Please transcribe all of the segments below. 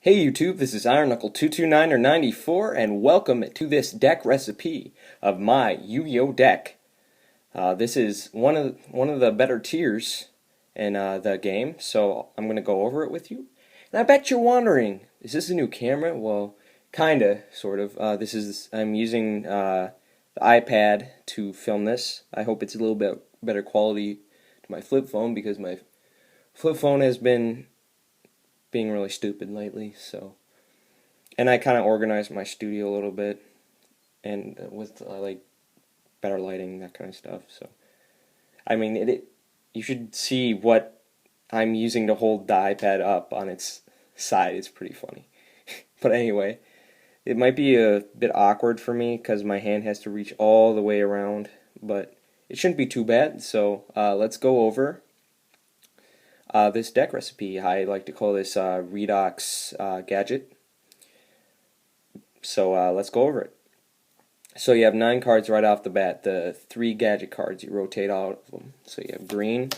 Hey YouTube, this is Iron Knuckle 229 or 94, and welcome to this deck recipe of my Yu-Gi-Oh deck. This is one of the better tiers in the game, so I'm gonna go over it with you. And I bet you're wondering, is this a new camera? Well, kinda, sort of. I'm using the iPad to film this. I hope it's a little bit better quality to my flip phone because my flip phone has been being really stupid lately, and I kind of organized my studio a little bit and with like better lighting, that kind of stuff. So I mean you should see what I'm using to hold the iPad up on its side. It's pretty funny. But anyway, it might be a bit awkward for me because my hand has to reach all the way around, but it shouldn't be too bad. So let's go over this deck recipe. I like to call this Redox Gadget. So let's go over it. So you have 9 cards right off the bat. The 3 Gadget cards, you rotate out of them. So you have green,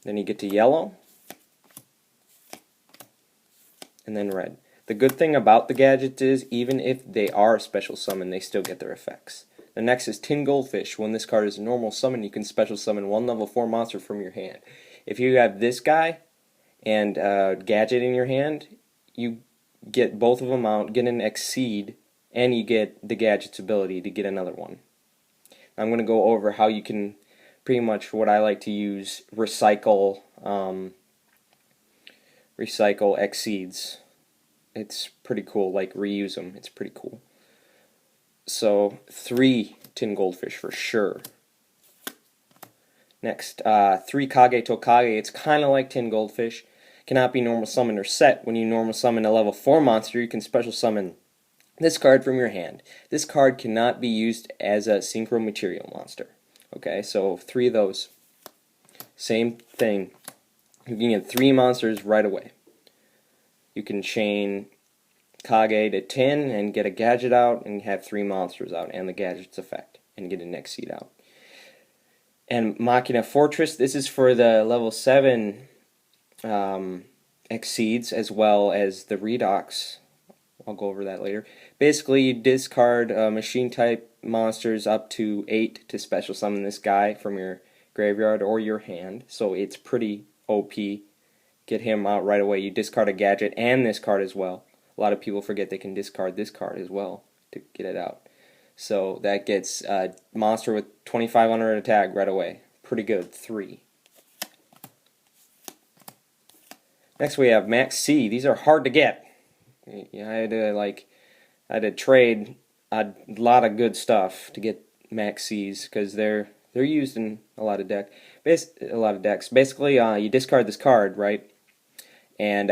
then you get to yellow, and then red. The good thing about the Gadgets is, even if they are special summon, they still get their effects. The next is Tin Goldfish. When this card is a normal summon, you can special summon one level 4 monster from your hand. If you have this guy and Gadget in your hand, you get both of them out, get an Exceed, and you get the Gadget's ability to get another one. I'm going to go over how you can pretty much, what I like to use, recycle Exceeds. It's pretty cool, like reuse them. It's pretty cool. So 3 Tin Goldfish for sure. Next, 3 Kage Tokage. It's kind of like Tin Goldfish. Cannot be normal summoned or set. When you normal summon a level 4 monster, you can special summon this card from your hand. This card cannot be used as a synchro material monster. Okay, so 3 of those. Same thing. You can get 3 monsters right away. You can chain Kage to Tin and get a Gadget out and have 3 monsters out and the Gadget's effect and get an Exceed out. And Machina Fortress, this is for the level 7 Exceeds as well as the Redox. I'll go over that later. Basically, you discard machine type monsters up to 8 to special summon this guy from your graveyard or your hand. So it's pretty OP. Get him out right away. You discard a Gadget and this card as well. A lot of people forget they can discard this card as well to get it out. So that gets a monster with 2500 attack right away. Pretty good. 3. Next we have Max C. These are hard to get. I had to trade a lot of good stuff to get Max C's because they're used in a lot of decks. Basically, you discard this card, right? And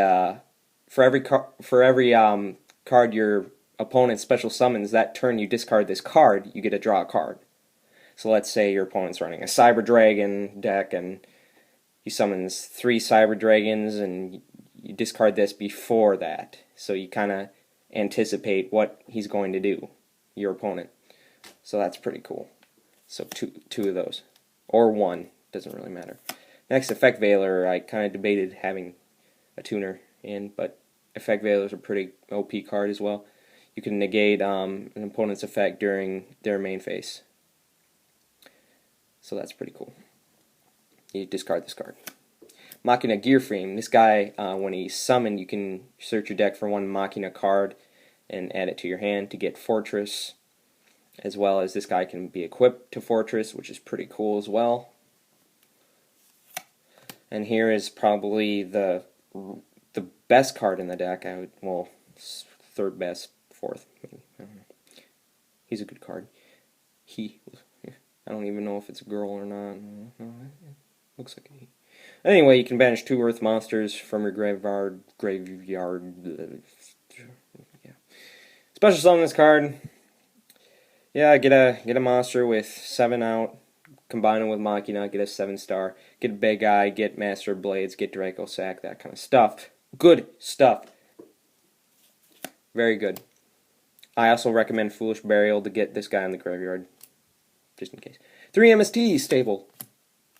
for every card your opponent special summons that turn, you discard this card, you get to draw a card. So let's say your opponent's running a Cyber Dragon deck and he summons 3 Cyber Dragons and you discard this before that. So you kind of anticipate what he's going to do, your opponent. So that's pretty cool. So two of those. Or 1, doesn't really matter. Next, Effect Veiler. I kind of debated having a tuner in, but Effect Veiler is a pretty OP card as well. You can negate an opponent's effect during their main phase. So that's pretty cool. You discard this card. Machina Gear Frame. This guy, when he's summoned, you can search your deck for 1 Machina card and add it to your hand to get Fortress, as well as this guy can be equipped to Fortress, which is pretty cool as well. And here is probably the best card in the deck. Well, 3rd best, 4th maybe. I don't know. He's a good card. I don't even know if it's a girl or not. No, looks like a he. Anyway, you can banish 2 Earth monsters from your graveyard. Yeah. Special summon this card. Yeah, get a monster with 7 out. Combine it with Machina, get a 7-star. Get a big eye, get Master of Blades, get Draco Sack, that kind of stuff. Good stuff. Very good. I also recommend Foolish Burial to get this guy in the graveyard, just in case. 3 MST stable.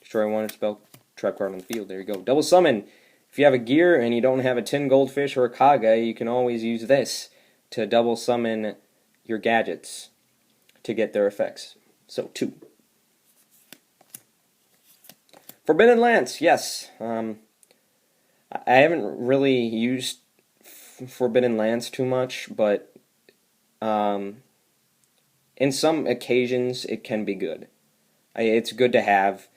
Destroy 1 spell trap card on the field. There you go. Double summon. If you have a gear and you don't have a tin goldfish or a Kage, you can always use this to double summon your gadgets to get their effects. So 2. Forbidden Lance, yes. I haven't really used Forbidden Lance too much, but in some occasions it can be good. It's good to have.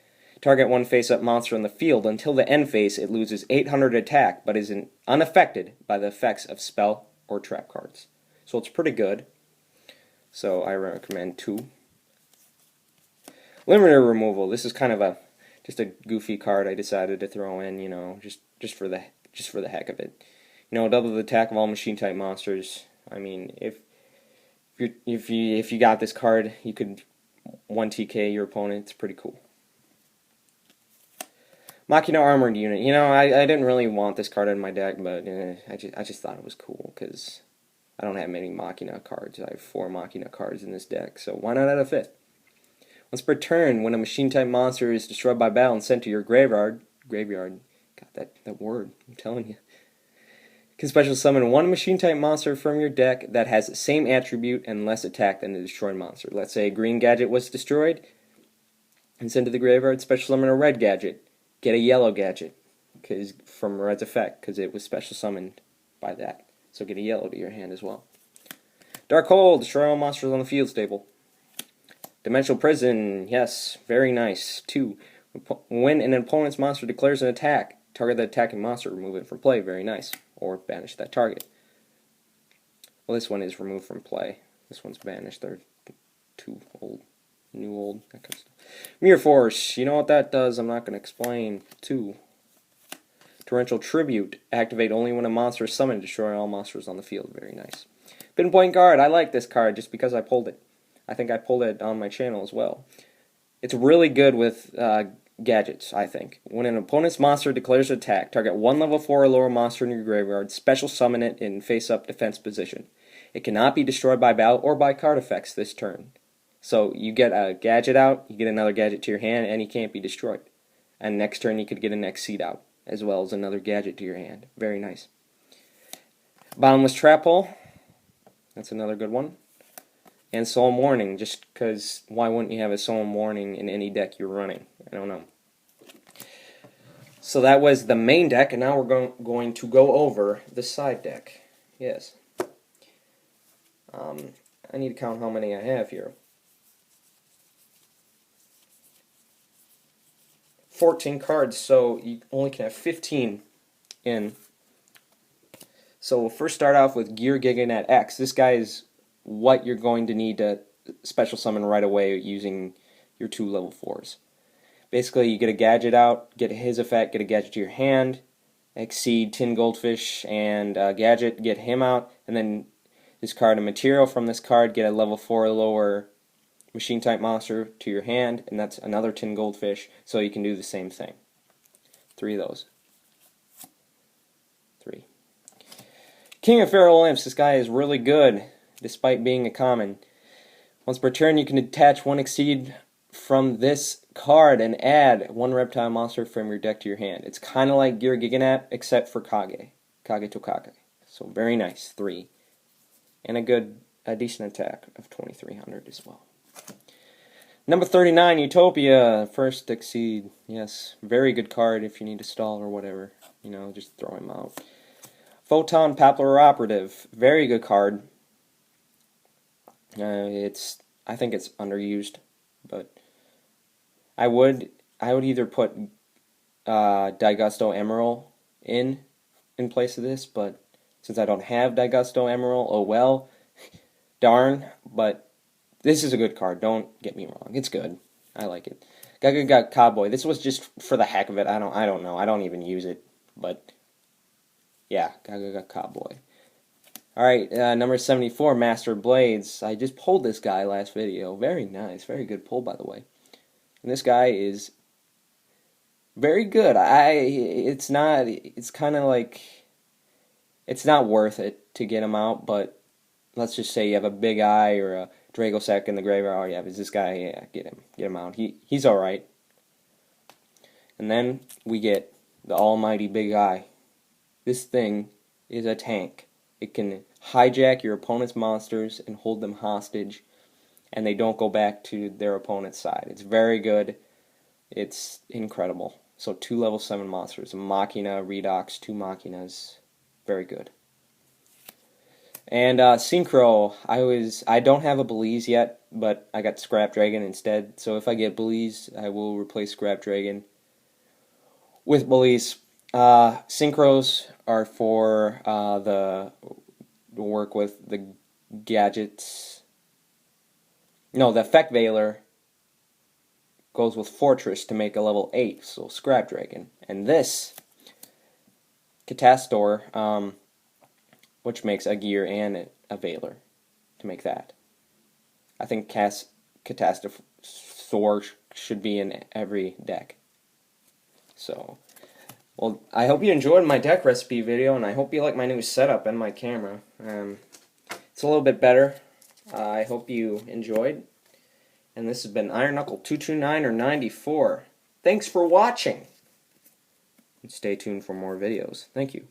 Target one face-up monster in the field. Until the end phase, it loses 800 attack, but is unaffected by the effects of spell or trap cards. So it's pretty good. So I recommend 2. Limiter removal. This is kind of just a goofy card I decided to throw in, you know, just for the heck of it. You know, double the attack of all machine type monsters. I mean, if you got this card, you could 1 TK your opponent. It's pretty cool. Machina Armored Unit. You know, I didn't really want this card in my deck, but I just thought it was cool because I don't have many Machina cards. I have 4 Machina cards in this deck, so why not add a 5th? Once per turn, when a machine-type monster is destroyed by battle and sent to your graveyard, got that word, I'm telling you, you can special summon 1 machine-type monster from your deck that has the same attribute and less attack than the destroyed monster. Let's say a green gadget was destroyed and sent to the graveyard, special summon a red gadget. Get a yellow gadget from red's effect, because it was special summoned by that. So get a yellow to your hand as well. Dark Hole, destroy all monsters on the field stable. Dimensional Prison, yes, very nice. 2. When an opponent's monster declares an attack, target the attacking monster, remove it from play, very nice. Or banish that target. Well, this one is removed from play. This one's banished. They're too old. New old, that kind of stuff. Mirror Force, you know what that does? I'm not going to explain. 2. Torrential Tribute, activate only when a monster is summoned, destroy all monsters on the field. Very nice. Pinpoint Guard, I like this card just because I pulled it. I think I pulled it on my channel as well. It's really good with gadgets, I think. When an opponent's monster declares an attack, target 1 level 4 or lower monster in your graveyard, special summon it in face-up defense position. It cannot be destroyed by battle or by card effects this turn. So you get a gadget out, you get another gadget to your hand, and he can't be destroyed. And next turn you could get an Exceed out, as well as another gadget to your hand. Very nice. Bottomless Trap Hole, that's another good one. And Solemn Warning, just because why wouldn't you have a Solemn Warning in any deck you're running? I don't know. So that was the main deck, and now we're going to go over the side deck. Yes. I need to count how many I have here. 14 cards, so you only can have 15 in. So we'll first start off with Gear Giganet X. This guy is what you're going to need to special summon right away using your 2 level 4s. Basically, you get a gadget out, get his effect, get a gadget to your hand, Exceed, Tin Goldfish, and Gadget, get him out, and then discard a material from this card, get a level 4 or lower machine type monster to your hand, and that's another Tin Goldfish, so you can do the same thing. 3 of those. 3. King of Feral Imps, this guy is really good, despite being a common. Once per turn, you can attach 1 Exceed from this card and add 1 reptile monster from your deck to your hand. It's kind of like Gear Giganat, except for Kage to Kage. So very nice, 3. And a decent attack of 2300 as well. Number 39, Utopia. First Exceed. Yes, very good card if you need to stall or whatever. You know, just throw him out. Photon Papillary Operative. Very good card. I think it's underused, but I would either put Daigusto Emerald in place of this, but since I don't have Daigusto Emerald, oh well, darn. But this is a good card. Don't get me wrong. It's good. I like it. Gaga Cowboy. This was just for the heck of it. I don't know. I don't even use it, but yeah, Gaga Cowboy. Alright, number 74, Master Blades. I just pulled this guy last video. Very nice. Very good pull, by the way. And this guy is very good. It's kind of like, it's not worth it to get him out, but let's just say you have a Big Eye or a Dragosec in the graveyard. Oh yeah, is this guy? Yeah, get him out. He's alright. And then we get the almighty big eye. This thing is a tank. It can hijack your opponent's monsters and hold them hostage, and they don't go back to their opponent's side. It's very good. It's incredible. So 2 level 7 monsters. A Machina, Redox, 2 Machinas. Very good. And Synchro, I don't have a Belize yet, but I got Scrap Dragon instead. So if I get Belize, I will replace Scrap Dragon with Belize. Synchros are for the work with the gadgets. No, the Effect Veiler goes with Fortress to make a level 8, so Scrap Dragon. And this Catastor, which makes a gear and a Veiler to make that. I think Catastor should be in every deck. So, well, I hope you enjoyed my deck recipe video, and I hope you like my new setup and my camera. It's a little bit better. I hope you enjoyed. And this has been Iron Knuckle 229 or 94. Thanks for watching. And stay tuned for more videos. Thank you.